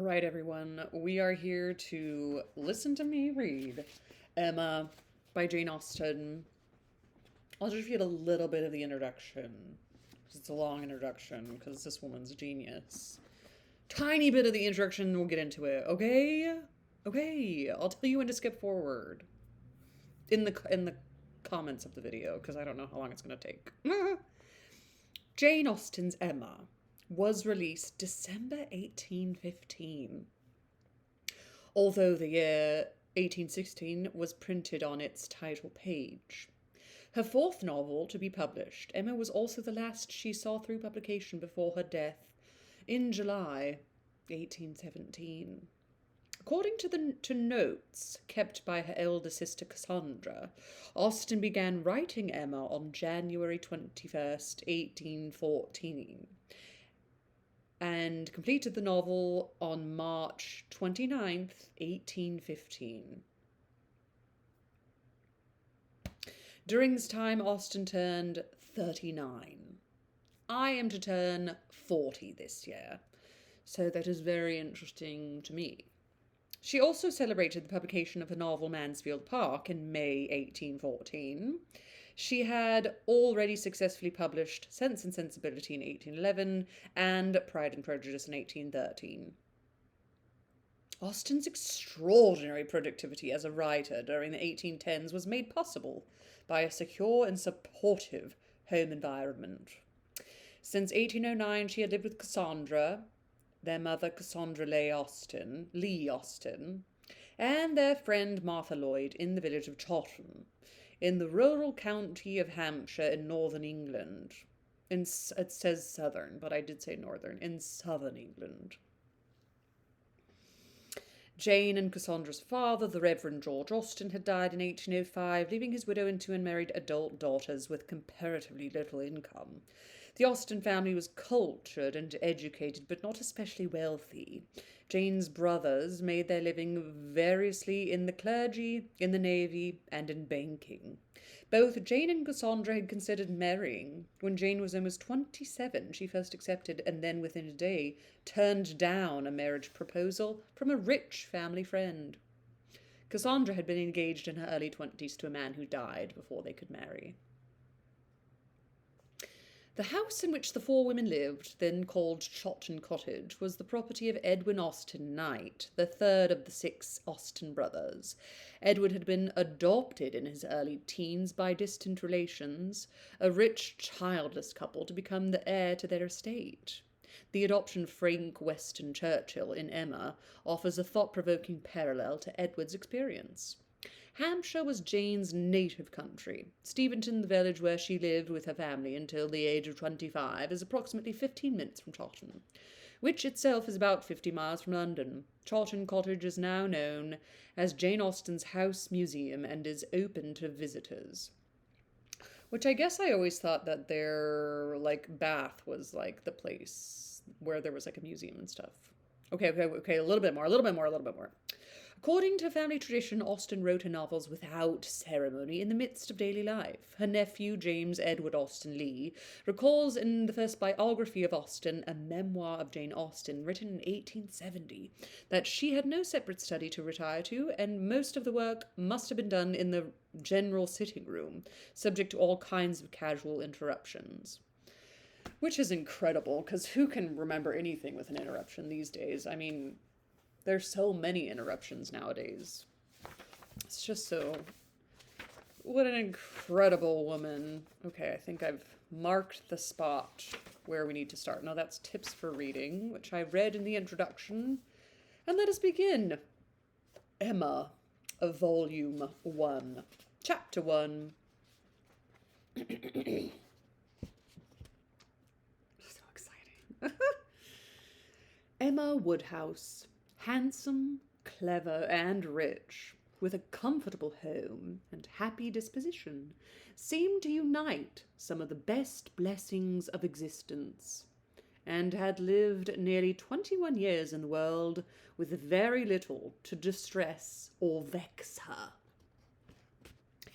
Right, everyone, we are here to listen to me read Emma by Jane Austen. I'll just read a little bit of the introduction, because it's a long introduction, because this woman's a genius. Tiny bit of the introduction, and we'll get into it, okay? Okay, I'll tell you when to skip forward in the comments of the video, because I don't know how long it's going to take. Jane Austen's Emma was released December 1815, although the year 1816 was printed on its title page. Her fourth novel to be published, Emma was also the last she saw through publication before her death in July 1817. According to notes kept by her elder sister Cassandra, Austen began writing Emma on January 21st, 1814, and completed the novel on March 29th, 1815. During this time, Austen turned 39. I am to turn 40 this year, so that is very interesting to me. She also celebrated the publication of her novel Mansfield Park in May 1814. She had already successfully published Sense and Sensibility in 1811 and Pride and Prejudice in 1813. Austen's extraordinary productivity as a writer during the 1810s was made possible by a secure and supportive home environment. Since 1809, she had lived with Cassandra, their mother Cassandra Lee Austen, and their friend Martha Lloyd in the village of Chawton, in the rural county of Hampshire in northern England. It says southern, but I did say northern, in southern England. Jane and Cassandra's father, the Reverend George Austen, had died in 1805, leaving his widow and two unmarried adult daughters with comparatively little income. The Austen family was cultured and educated, but not especially wealthy. Jane's brothers made their living variously in the clergy, in the navy, and in banking. Both Jane and Cassandra had considered marrying. When Jane was almost 27, she first accepted and then within a day turned down a marriage proposal from a rich family friend. Cassandra had been engaged in her early 20s to a man who died before they could marry. The house in which the four women lived, then called Chawton Cottage, was the property of Edwin Austen Knight, the third of the 6 Austen brothers. Edward had been adopted in his early teens by distant relations, a rich, childless couple, to become the heir to their estate. The adoption of Frank Weston Churchill in Emma offers a thought-provoking parallel to Edward's experience. Hampshire was Jane's native country. Steventon, the village where she lived with her family until the age of 25, is approximately 15 minutes from Chawton, which itself is about 50 miles from London. Chawton Cottage is now known as Jane Austen's House Museum and is open to visitors. Which I guess I always thought that their, Bath was, the place where there was, a museum and stuff. Okay, a little bit more. According to family tradition, Austen wrote her novels without ceremony in the midst of daily life. Her nephew, James Edward Austen Lee, recalls in the first biography of Austen, a memoir of Jane Austen, written in 1870, that she had no separate study to retire to, and most of the work must have been done in the general sitting room, subject to all kinds of casual interruptions. Which is incredible, because who can remember anything with an interruption these days? I mean, there's so many interruptions nowadays. It's just so... What an incredible woman. Okay, I think I've marked the spot where we need to start. Now that's tips for reading, which I read in the introduction. And let us begin. Emma, Volume 1. Chapter 1. So exciting. Emma Woodhouse. Handsome, clever, and rich, with a comfortable home and happy disposition, seemed to unite some of the best blessings of existence, and had lived nearly 21 years in the world with very little to distress or vex her.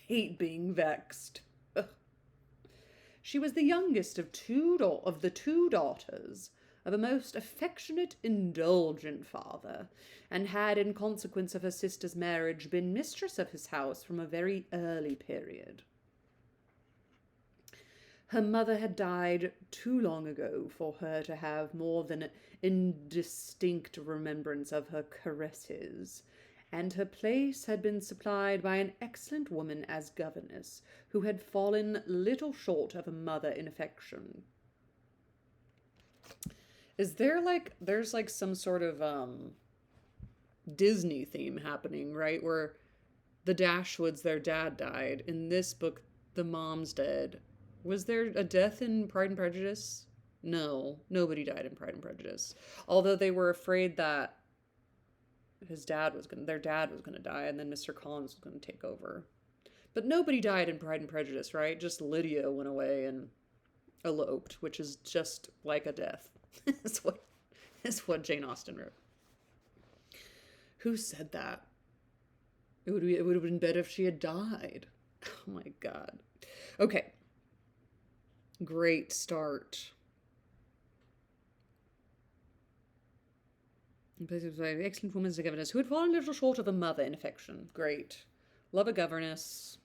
Hate being vexed. Ugh. She was the youngest of the two daughters of a most affectionate, indulgent father, and had, in consequence of her sister's marriage, been mistress of his house from a very early period. Her mother had died too long ago for her to have more than an indistinct remembrance of her caresses, and her place had been supplied by an excellent woman as governess, who had fallen little short of a mother in affection. There's like some sort of Disney theme happening, right? Where the Dashwoods, their dad died. In this book, the mom's dead. Was there a death in Pride and Prejudice? No, nobody died in Pride and Prejudice. Although they were afraid that their dad was gonna die, and then Mr. Collins was gonna take over. But nobody died in Pride and Prejudice, right? Just Lydia went away and eloped, which is just like a death. Is what Jane Austen wrote. Who said that? It would have been better if she had died. Oh my god. Okay. Great start. Excellent woman as a governess who had fallen a little short of a mother in affection. Great. Love a governess.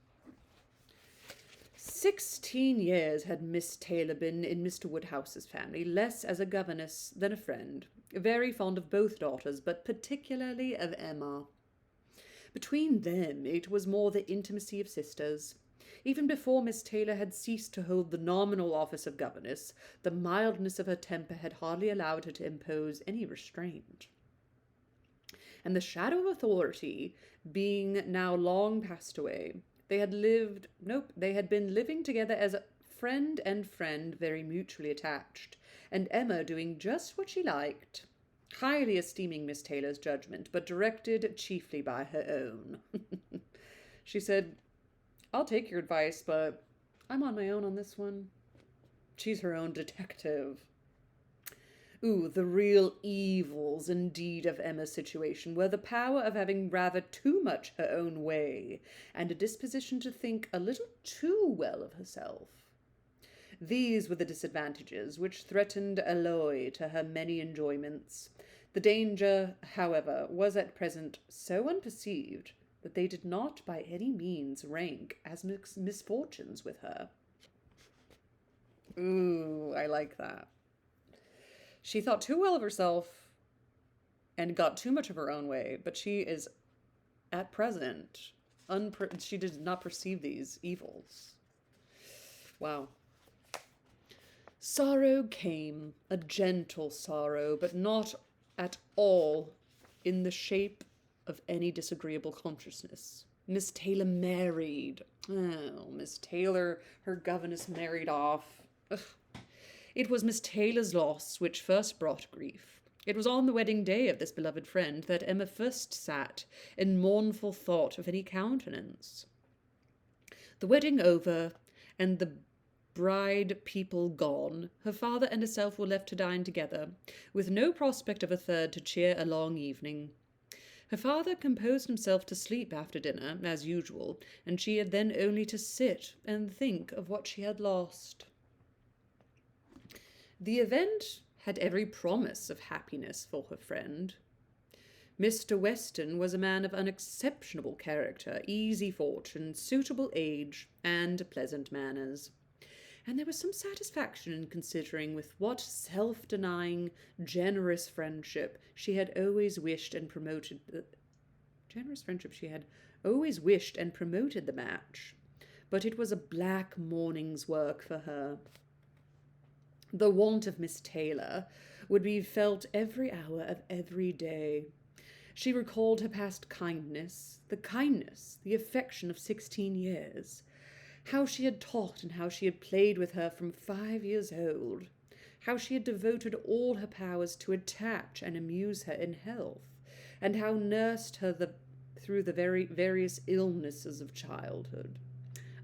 16 years had Miss Taylor been in Mr. Woodhouse's family, less as a governess than a friend, very fond of both daughters, but particularly of Emma. Between them, it was more the intimacy of sisters. Even before Miss Taylor had ceased to hold the nominal office of governess, the mildness of her temper had hardly allowed her to impose any restraint. And the shadow of authority being now long passed away, they had been living together as friend and friend, very mutually attached, and Emma doing just what she liked, highly esteeming Miss Taylor's judgment, but directed chiefly by her own. She said, "I'll take your advice, but I'm on my own on this one." She's her own detective. Ooh, the real evils, indeed, of Emma's situation were the power of having rather too much her own way, and a disposition to think a little too well of herself. These were the disadvantages which threatened alloy to her many enjoyments. The danger, however, was at present so unperceived that they did not by any means rank as misfortunes with her. Ooh, I like that. She thought too well of herself and got too much of her own way, but she is, at present, she did not perceive these evils. Wow. Sorrow came, a gentle sorrow, but not at all in the shape of any disagreeable consciousness. Miss Taylor married. Oh, Miss Taylor, her governess married off. Ugh. It was Miss Taylor's loss which first brought grief. It was on the wedding day of this beloved friend that Emma first sat in mournful thought of any countenance. The wedding over, and the bride people gone, her father and herself were left to dine together, with no prospect of a third to cheer a long evening. Her father composed himself to sleep after dinner, as usual, and she had then only to sit and think of what she had lost. The event had every promise of happiness for her friend. Mr. Weston was a man of unexceptionable character, easy fortune, suitable age, and pleasant manners. And there was some satisfaction in considering with what self-denying, generous friendship she had always wished and promoted the match. But it was a black morning's work for her. The want of Miss Taylor would be felt every hour of every day. She recalled her past kindness, the affection of 16 years, how she had taught and how she had played with her from 5 years old, how she had devoted all her powers to attach and amuse her in health, and how nursed her through the very various illnesses of childhood.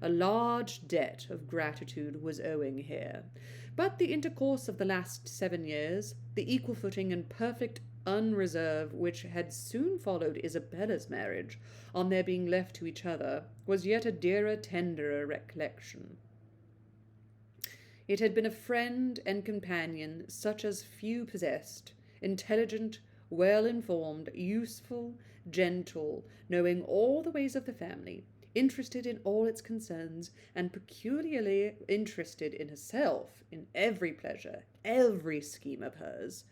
A large debt of gratitude was owing here, but the intercourse of the last 7 years, the equal footing and perfect unreserve which had soon followed Isabella's marriage, on their being left to each other, was yet a dearer, tenderer recollection. It had been a friend and companion such as few possessed, intelligent, well informed, useful, gentle, knowing all the ways of the family, interested in all its concerns, and peculiarly interested in herself, in every pleasure, every scheme of hers.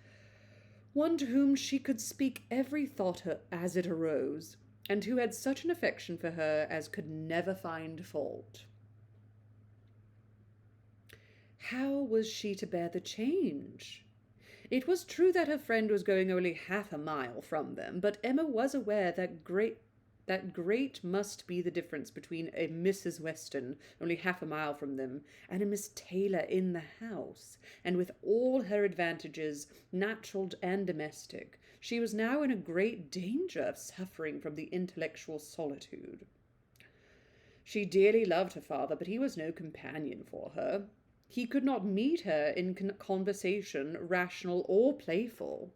One to whom she could speak every thought as it arose, and who had such an affection for her as could never find fault. How was she to bear the change? It was true that her friend was going only half a mile from them, but Emma was aware that great must be the difference between a Mrs. Weston only half a mile from them and a Miss Taylor in the house, and with all her advantages, natural and domestic, she was now in a great danger of suffering from the intellectual solitude. She dearly loved her father, but he was no companion for her. He could not meet her in conversation, rational or playful.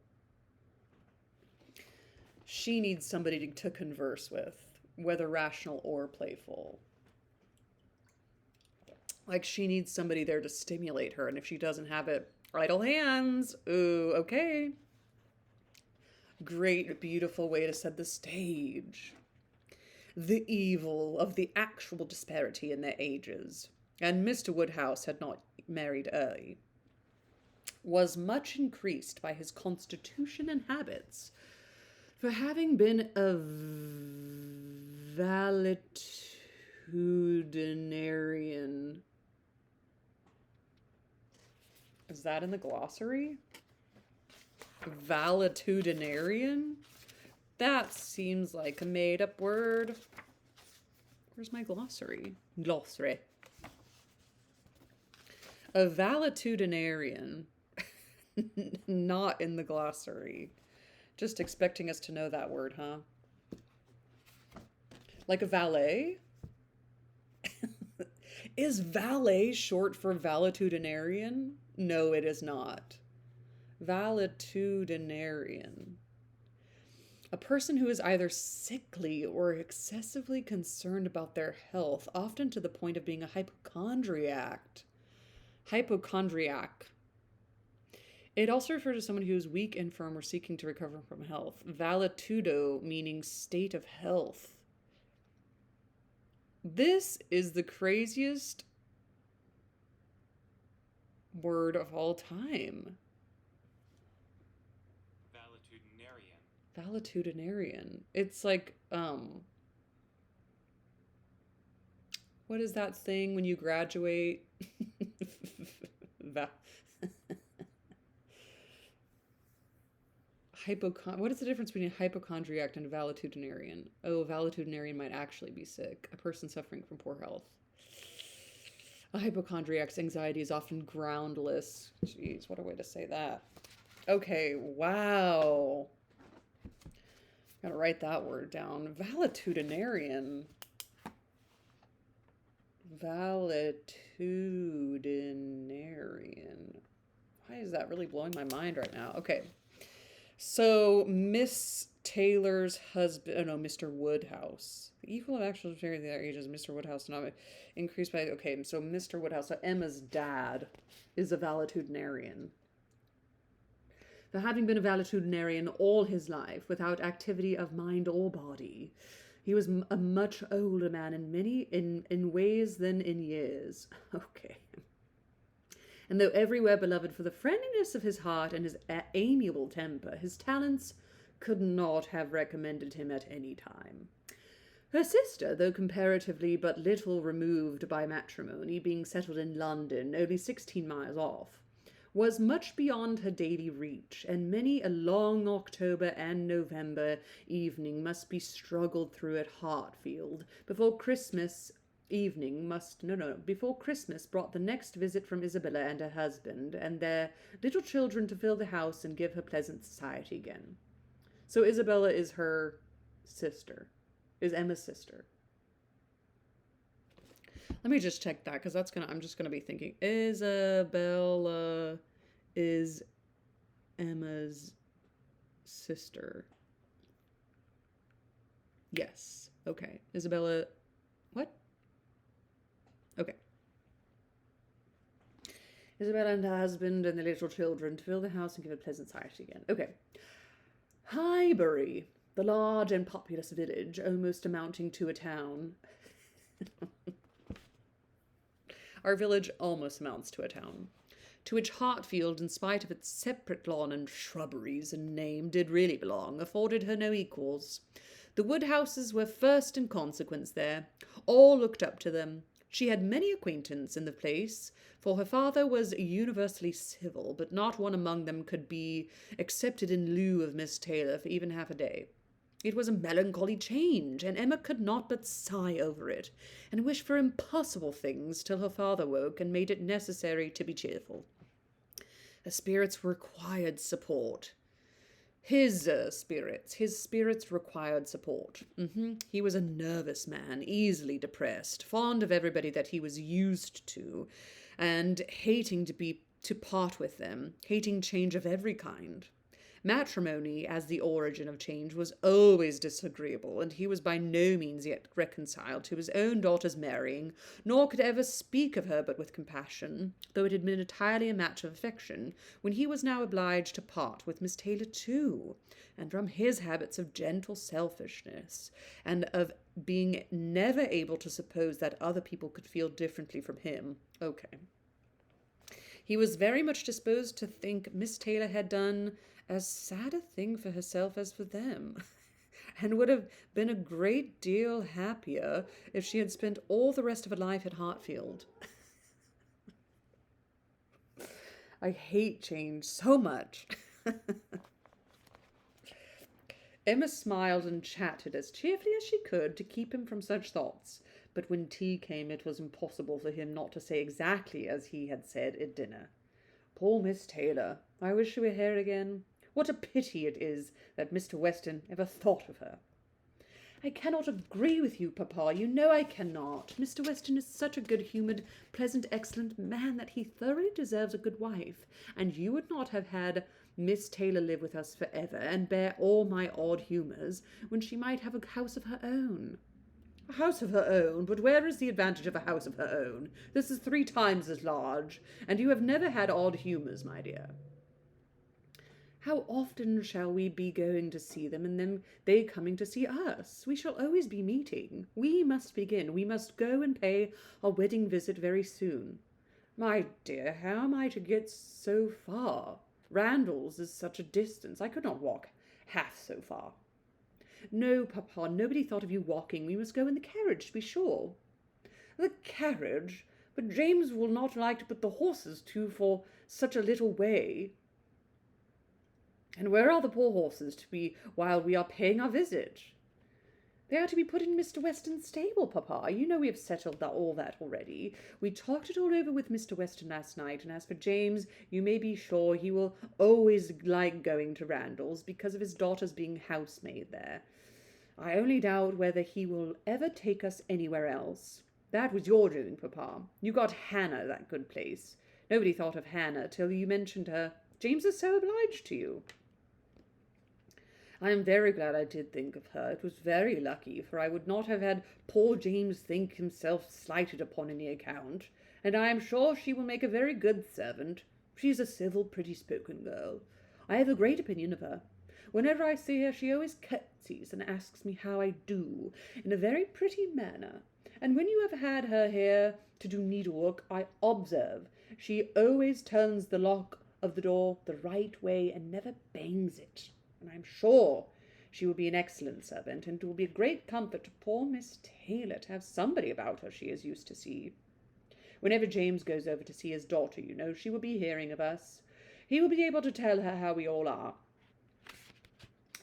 She needs somebody to converse with, whether rational or playful. Like, she needs somebody there to stimulate her, and if she doesn't have it, idle hands. Ooh, okay. Great, beautiful way to set the stage. The evil of the actual disparity in their ages, and Mr. Woodhouse had not married early, was much increased by his constitution and habits, for having been a valetudinarian. Is that in the glossary? Valetudinarian? That seems like a made-up word. Where's my glossary? Glossary. A valetudinarian. Not in the glossary. Just expecting us to know that word, huh? Like a valet? Is valet short for valetudinarian? No, it is not. Valetudinarian. A person who is either sickly or excessively concerned about their health, often to the point of being a hypochondriac. Hypochondriac. It also refers to someone who is weak, infirm, or seeking to recover from health. Valetudo, meaning state of health. This is the craziest word of all time. Valetudinarian. It's like, what is that thing when you graduate? What is the difference between a hypochondriac and a valetudinarian? Oh, a valetudinarian might actually be sick. A person suffering from poor health. A hypochondriac's anxiety is often groundless. Jeez, what a way to say that. Okay, wow. Gotta write that word down. Valetudinarian. Valetudinarian. Why is that really blowing my mind right now? Okay. So, Miss Taylor's husband, oh no, Mr. Woodhouse. The equal of actual of their ages, Mr. Woodhouse, not increased by, okay, so Mr. Woodhouse, so Emma's dad is a valetudinarian. For having been a valetudinarian all his life, without activity of mind or body, he was a much older man in ways than in years. Okay. And though everywhere beloved for the friendliness of his heart and his amiable temper, his talents could not have recommended him at any time. Her sister, though comparatively but little removed by matrimony, being settled in London, only 16 miles off, was much beyond her daily reach, and many a long October and November evening must be struggled through at Hartfield before Christmas before Christmas brought the next visit from Isabella and her husband and their little children to fill the house and give her pleasant society again. So Isabella is her sister, is Emma's sister. Let me just check that, because I'm just gonna be thinking, Isabella is Emma's sister. Yes. Okay. Isabella, what? Okay. Isabella and her husband and the little children to fill the house and give a pleasant sight again. Okay. Highbury, the large and populous village, almost amounting to a town. Our village almost amounts to a town, to which Hartfield, in spite of its separate lawn and shrubberies and name, did really belong, afforded her no equals. The Woodhouses were first in consequence there. All looked up to them. She had many acquaintance in the place, for her father was universally civil, but not one among them could be accepted in lieu of Miss Taylor for even half a day. It was a melancholy change, and Emma could not but sigh over it, and wish for impossible things till her father woke and made it necessary to be cheerful. Her spirits required support. His spirits required support. He was a nervous man, easily depressed, fond of everybody that he was used to, and hating to part with them, hating change of every kind. Matrimony, as the origin of change, was always disagreeable, and he was by no means yet reconciled to his own daughter's marrying, nor could ever speak of her but with compassion, though it had been entirely a match of affection, when he was now obliged to part with Miss Taylor too, and from his habits of gentle selfishness, and of being never able to suppose that other people could feel differently from him. Okay. He was very much disposed to think Miss Taylor had done as sad a thing for herself as for them, and would have been a great deal happier if she had spent all the rest of her life at Hartfield. I hate change so much. Emma smiled and chatted as cheerfully as she could to keep him from such thoughts, but when tea came it was impossible for him not to say exactly as he had said at dinner. Poor Miss Taylor, I wish she were here again. What a pity it is that Mr. Weston ever thought of her. I cannot agree with you, Papa. You know I cannot. Mr. Weston is such a good-humoured, pleasant, excellent man that he thoroughly deserves a good wife, and you would not have had Miss Taylor live with us forever and bear all my odd humours when she might have a house of her own. A house of her own? But where is the advantage of a house of her own? This is 3 times as large, and you have never had odd humours, my dear. How often shall we be going to see them, and then they coming to see us? We shall always be meeting. We must begin. We must go and pay our wedding visit very soon. My dear, how am I to get so far? Randalls is such a distance. I could not walk half so far. No, Papa, nobody thought of you walking. We must go in the carriage, to be sure. The carriage? But James will not like to put the horses to for such a little way. And where are the poor horses to be while we are paying our visit? They are to be put in Mr. Weston's stable, Papa. You know we have settled all that already. We talked it all over with Mr. Weston last night, and as for James, you may be sure he will always like going to Randalls because of his daughter's being housemaid there. I only doubt whether he will ever take us anywhere else. That was your doing, Papa. You got Hannah that good place. Nobody thought of Hannah till you mentioned her. James is so obliged to you. I am very glad I did think of her. It was very lucky, for I would not have had poor James think himself slighted upon any account, and I am sure she will make a very good servant. She is a civil, pretty-spoken girl. I have a great opinion of her. Whenever I see her, she always curtsies and asks me how I do, in a very pretty manner. And when you have had her here to do needlework, I observe she always turns the lock of the door the right way and never bangs it. And I'm sure she will be an excellent servant, and it will be a great comfort to poor Miss Taylor to have somebody about her she is used to see. Whenever James goes over to see his daughter, you know, she will be hearing of us. He will be able to tell her how we all are.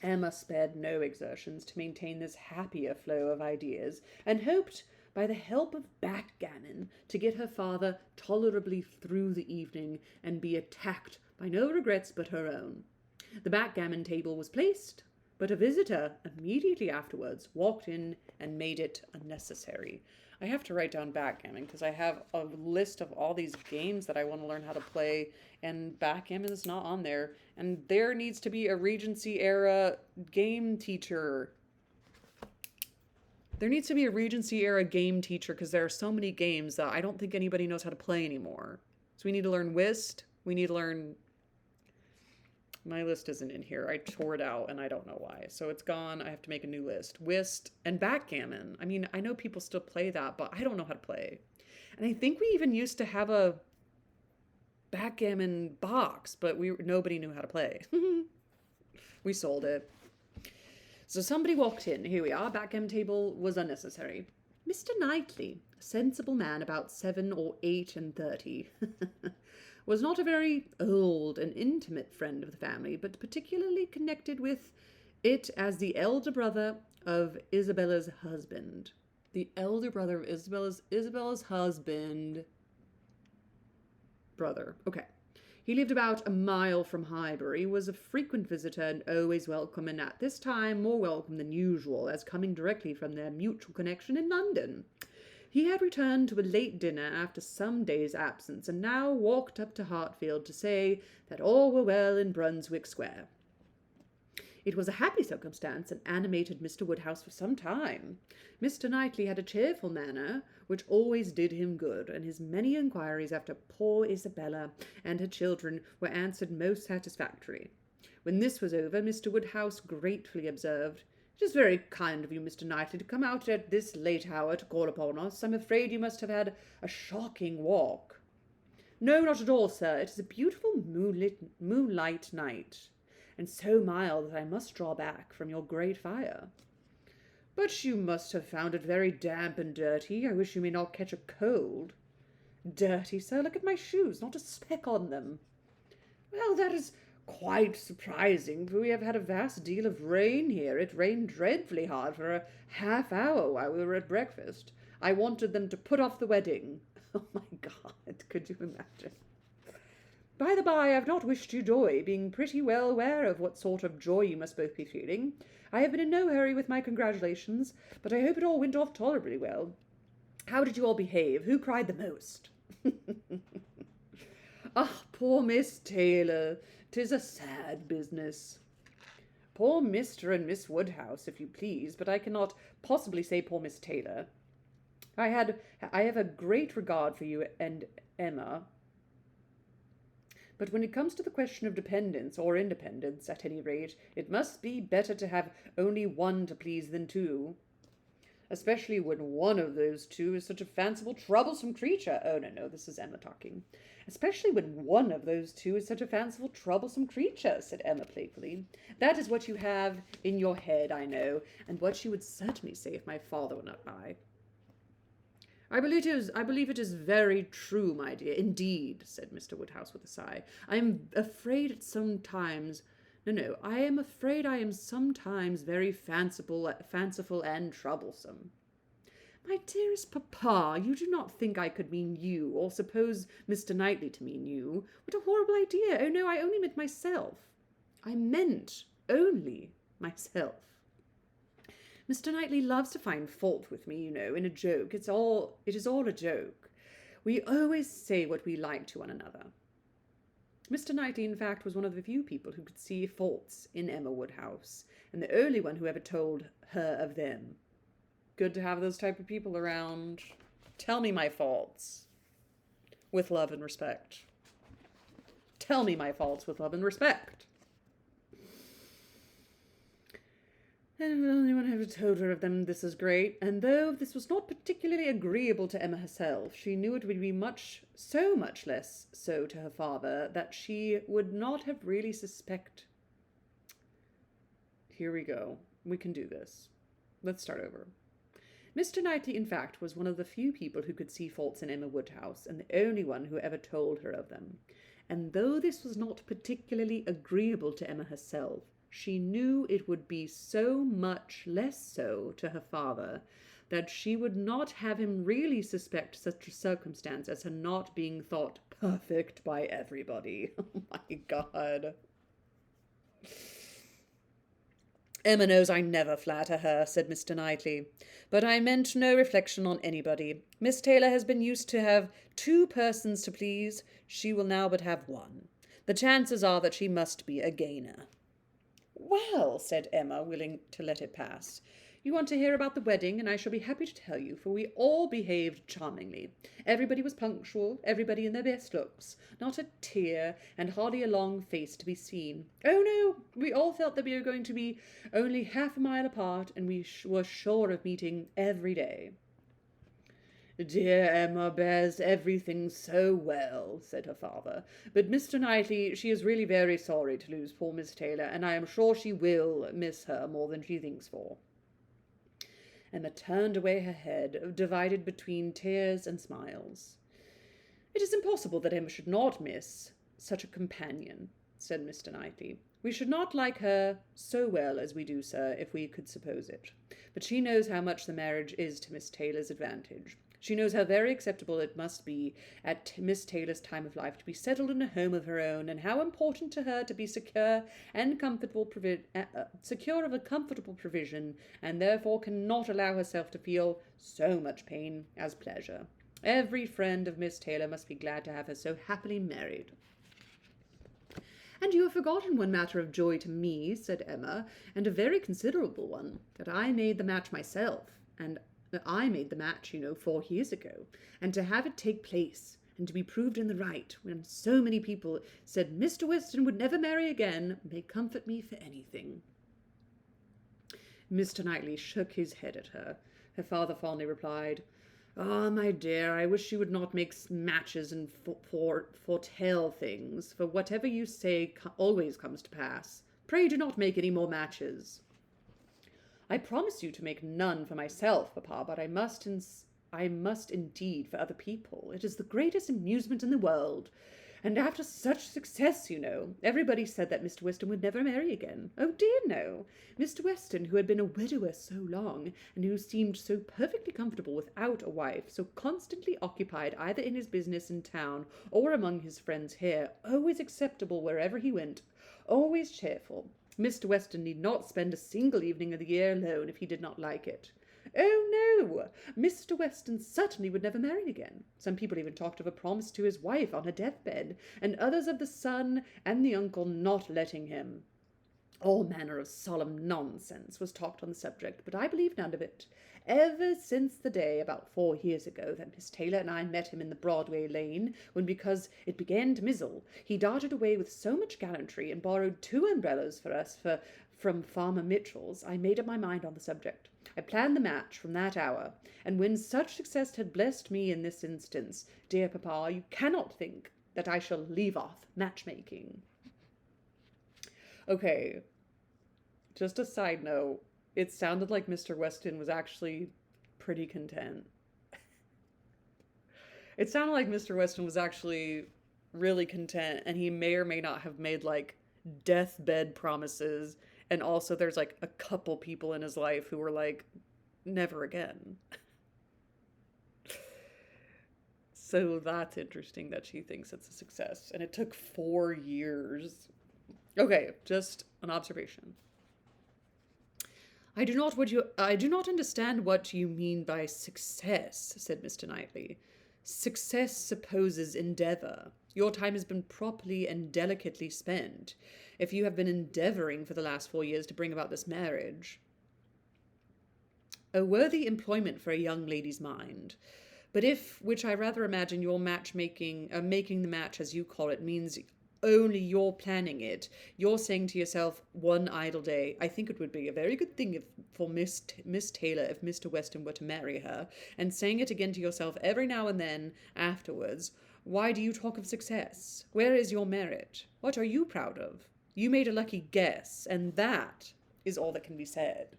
Emma spared no exertions to maintain this happier flow of ideas, and hoped, by the help of backgammon, to get her father tolerably through the evening, and be attacked by no regrets but her own. The backgammon table was placed, but a visitor immediately afterwards walked in and made it unnecessary. I have to write down backgammon because I have a list of all these games that I want to learn how to play, and backgammon is not on there. And there needs to be a Regency era game teacher. There needs to be a Regency era game teacher because there are so many games that I don't think anybody knows how to play anymore. So we need to learn whist. We need to learn... My list isn't in here. I tore it out and I don't know why. So it's gone. I have to make a new list. Whist and backgammon. I mean, I know people still play that, but I don't know how to play. And I think we even used to have a backgammon box, but nobody knew how to play. We sold it. So somebody walked in. Here we are. Backgammon table was unnecessary. Mr. Knightley, a sensible man about 7 or 8 and 30, was not a very old and intimate friend of the family, but particularly connected with it as the elder brother of Isabella's husband. The elder brother of Isabella's husband. Brother. Okay. He lived about a mile from Highbury, was a frequent visitor and always welcome, and at this time more welcome than usual, as coming directly from their mutual connection in London. He had returned to a late dinner after some days' absence, and now walked up to Hartfield to say that all were well in Brunswick Square. It was a happy circumstance, and animated Mr. Woodhouse for some time. Mr. Knightley had a cheerful manner, which always did him good, and his many inquiries after poor Isabella and her children were answered most satisfactory. When this was over, Mr. Woodhouse gratefully observed, "It is very kind of you, Mr. Knightley, to come out at this late hour to call upon us. I'm afraid you must have had a shocking walk." "No, not at all, sir. It is a beautiful moonlight night, and so mild that I must draw back from your great fire." "But you must have found it very damp and dirty. I wish you may not catch a cold." "Dirty, sir? Look at my shoes, not a speck on them." "Well, that is quite surprising, for we have had a vast deal of rain here. It rained dreadfully hard for a half hour while we were at breakfast. I wanted them to put off the wedding." Oh my God, could you imagine? "By the by, I have not wished you joy, being pretty well aware of what sort of joy you must both be feeling. I have been in no hurry with my congratulations, but I hope it all went off tolerably well. How did you all behave? Who cried the most?" "Ah, poor Miss Taylor. 'Tis a sad business." "Poor Mr. and Miss Woodhouse, if you please, but I cannot possibly say poor Miss Taylor. I have a great regard for you and Emma, but when it comes to the question of dependence or independence, at any rate, it must be better to have only one to please than two, especially when one of those two is such a fanciful, troublesome creature." Oh, no, this is Emma talking. "Especially when one of those two is such a fanciful, troublesome creature," said Emma playfully. "That is what you have in your head, I know, and what you would certainly say if my father were not by." I believe it is very true, my dear." "Indeed," said Mr. Woodhouse with a sigh. "I am afraid it sometimes... No, I am afraid I am sometimes very fanciful and troublesome." "My dearest papa, you do not think I could mean you, or suppose Mr. Knightley to mean you? What a horrible idea! Oh, no, I only meant myself. I meant only myself. Mr. Knightley loves to find fault with me, you know, in a joke. It is all a joke. We always say what we like to one another." Mr. Knightley, in fact, was one of the few people who could see faults in Emma Woodhouse, and the only one who ever told her of them. Good to have those type of people around. Tell me my faults with love and respect. Tell me my faults with love and respect. And if anyone had told her of them, this is great. And though this was not particularly agreeable to Emma herself, she knew it would be so much less so to her father, that she would not have really suspect. Here we go. We can do this. Let's start over. Mr. Knightley, in fact, was one of the few people who could see faults in Emma Woodhouse, and the only one who ever told her of them. And though this was not particularly agreeable to Emma herself, she knew it would be so much less so to her father, that she would not have him really suspect such a circumstance as her not being thought perfect by everybody. Oh my God. "Emma knows I never flatter her," said Mr. Knightley, "but I meant no reflection on anybody. Miss Taylor has been used to have 2 persons to please. She will now but have 1. The chances are that she must be a gainer." "Well," said Emma, willing to let it pass, You want to hear about the wedding, and I shall be happy to tell you, for we all behaved charmingly. Everybody was punctual, everybody in their best looks, not a tear, and hardly a long face to be seen. Oh no, we all felt that we were going to be only half a mile apart, and we were sure of meeting every day. Dear Emma bears everything so well, said her father. But Mr. Knightley, she is really very sorry to lose poor Miss Taylor, and I am sure she will miss her more than she thinks for. Emma turned away her head, divided between tears and smiles. It is impossible that Emma should not miss such a companion, said Mr. Knightley. We should not like her so well as we do, sir, if we could suppose it. But she knows how much the marriage is to Miss Taylor's advantage. She knows how very acceptable it must be at Miss Taylor's time of life to be settled in a home of her own, and how important to her to be secure of a comfortable provision, and therefore cannot allow herself to feel so much pain as pleasure. Every friend of Miss Taylor must be glad to have her so happily married. And you have forgotten one matter of joy to me, said Emma, and a very considerable one, that I made the match myself, and that I made the match, 4 years ago, and to have it take place, and to be proved in the right, when so many people said Mr. Weston would never marry again, may comfort me for anything. Mr. Knightley shook his head at her. Her father fondly replied, Ah, my dear, I wish you would not make matches and foretell things, for whatever you say always comes to pass. Pray do not make any more matches. I promise you to make none for myself, papa, but I must indeed for other people. It is the greatest amusement in the world. And after such success, everybody said that Mr. Weston would never marry again. Oh dear, no. Mr. Weston, who had been a widower so long, and who seemed so perfectly comfortable without a wife, so constantly occupied either in his business in town or among his friends here, always acceptable wherever he went, always cheerful. Mr. Weston need not spend a single evening of the year alone if he did not like it. Oh, no! Mr. Weston certainly would never marry again. Some people even talked of a promise to his wife on her deathbed, and others of the son and the uncle not letting him. All manner of solemn nonsense was talked on the subject, but I believe none of it. Ever since the day, about 4 years ago, that Miss Taylor and I met him in the Broadway lane, when, because it began to mizzle, he darted away with so much gallantry and borrowed 2 umbrellas for us from Farmer Mitchell's, I made up my mind on the subject. I planned the match from that hour, and when such success had blessed me in this instance, dear papa, you cannot think that I shall leave off matchmaking. Okay, just a side note, it sounded like Mr. Weston was actually pretty content. It sounded like Mr. Weston was actually really content, and he may or may not have made, deathbed promises. And also there's, a couple people in his life who were like, never again. So that's interesting that she thinks it's a success. And it took 4 years. Okay, just an observation. I do not understand what you mean by success, said Mr. Knightley. Success supposes endeavour. Your time has been properly and delicately spent. If you have been endeavouring for the last 4 years to bring about this marriage, a worthy employment for a young lady's mind. But if, which I rather imagine your making the match as you call it, means only you're planning it, you're saying to yourself one idle day, I think it would be a very good thing for Miss Taylor if Mr. Weston were to marry her, and saying it again to yourself every now and then afterwards, why do you talk of success? Where is your merit? What are you proud of? You made a lucky guess, and that is all that can be said.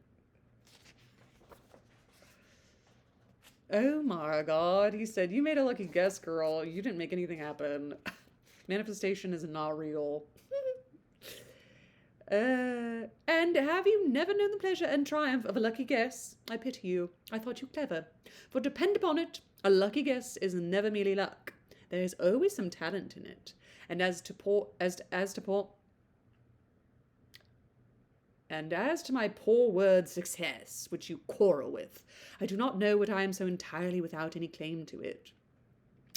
Oh my God, he said, you made a lucky guess, girl. You didn't make anything happen. Manifestation is not real. And have you never known the pleasure and triumph of a lucky guess? I pity you. I thought you clever. For depend upon it, a lucky guess is never merely luck. There is always some talent in it. And as to my poor word success, which you quarrel with, I do not know what I am so entirely without any claim to it.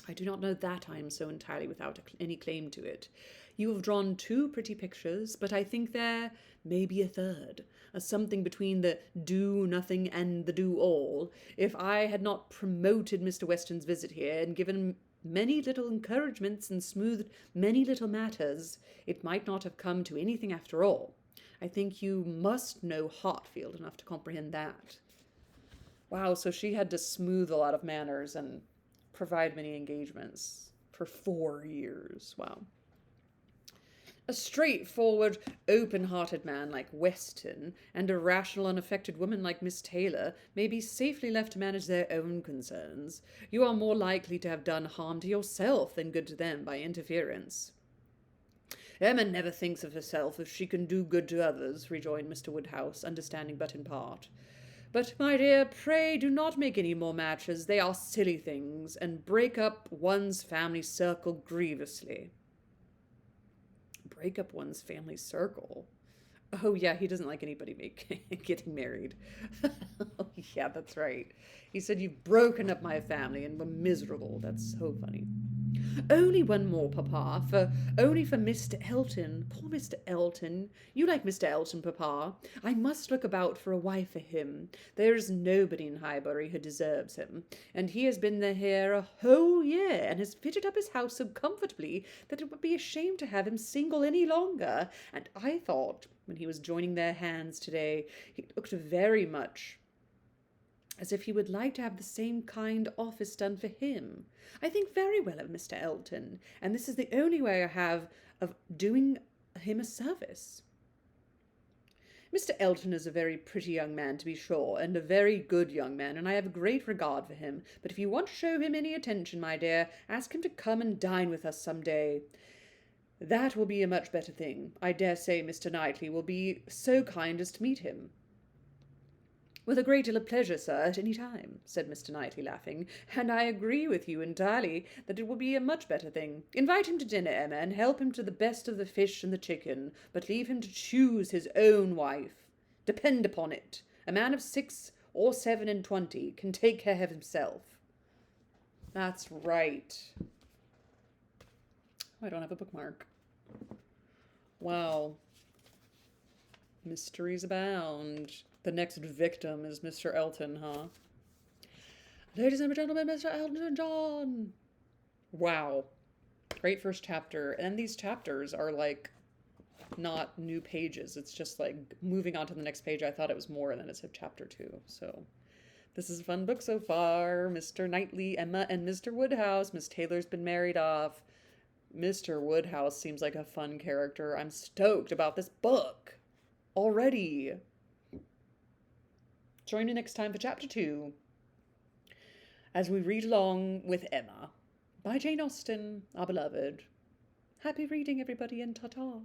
I do not know that I am so entirely without any claim to it. You have drawn two pretty pictures, but I think there may be a third, a something between the do-nothing and the do-all. If I had not promoted Mr. Weston's visit here and given many little encouragements and smoothed many little matters, it might not have come to anything after all. I think you must know Hartfield enough to comprehend that. Wow, so she had to smooth a lot of manners and provide many engagements for 4 years. Wow. A straightforward, open-hearted man like Weston and a rational, unaffected woman like Miss Taylor may be safely left to manage their own concerns. You are more likely to have done harm to yourself than good to them by interference. Emma never thinks of herself if she can do good to others, rejoined Mr. Woodhouse, understanding but in part. But, my dear, pray do not make any more matches. They are silly things, and break up one's family circle grievously. Break up one's family circle? Oh, yeah, he doesn't like anybody getting married. Oh, yeah, that's right. He said, you've broken up my family and were miserable. That's so funny. Only one more, Papa, only for Mr. Elton. Poor Mr. Elton. You like Mr. Elton, Papa. I must look about for a wife for him. There is nobody in Highbury who deserves him, and he has been here a whole year, and has fitted up his house so comfortably that it would be a shame to have him single any longer. And I thought, when he was joining their hands today, he looked very much as if he would like to have the same kind office done for him. I think very well of Mr. Elton, and this is the only way I have of doing him a service. Mr. Elton is a very pretty young man, to be sure, and a very good young man, and I have a great regard for him. But if you want to show him any attention, my dear, ask him to come and dine with us some day. That will be a much better thing. I dare say Mr. Knightley will be so kind as to meet him. With a great deal of pleasure, sir, at any time, said Mr. Knightley, laughing, and I agree with you entirely that it will be a much better thing. Invite him to dinner, Emma, and help him to the best of the fish and the chicken, but leave him to choose his own wife. Depend upon it, a man of 6 or 27 can take care of himself. That's right. Oh, I don't have a bookmark. Wow. Mysteries abound. The next victim is Mr. Elton, huh? Ladies and gentlemen, Mr. Elton John. Wow. Great first chapter. And these chapters are like not new pages. It's just like moving on to the next page. I thought it was more, and then it said chapter 2. So this is a fun book so far. Mr. Knightley, Emma, and Mr. Woodhouse. Miss Taylor's been married off. Mr. Woodhouse seems like a fun character. I'm stoked about this book already. Join me next time for chapter 2 as we read along with Emma by Jane Austen, our beloved. Happy reading, everybody, and ta-ta.